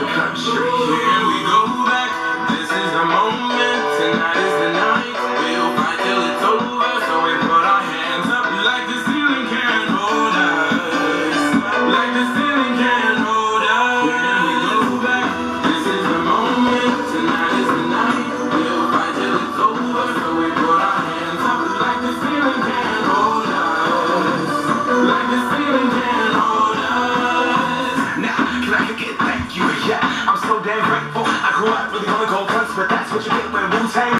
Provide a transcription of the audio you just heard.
the country. Here we go back, this is the moment, tonight is the night. We'll fight till it's over, so we put our hands up like the ceiling can't hold us. Like the ceiling can't hold us. Here we go back, this is the moment, tonight is the night. We'll fight till it's over, so we put our hands up like the ceiling can't hold us. Like the ceiling can't hold us. Now, can I kick it? Thank you, yeah. I'm so damn grateful. I grew up really only gold blunts, but that's what you get when Wu-Tang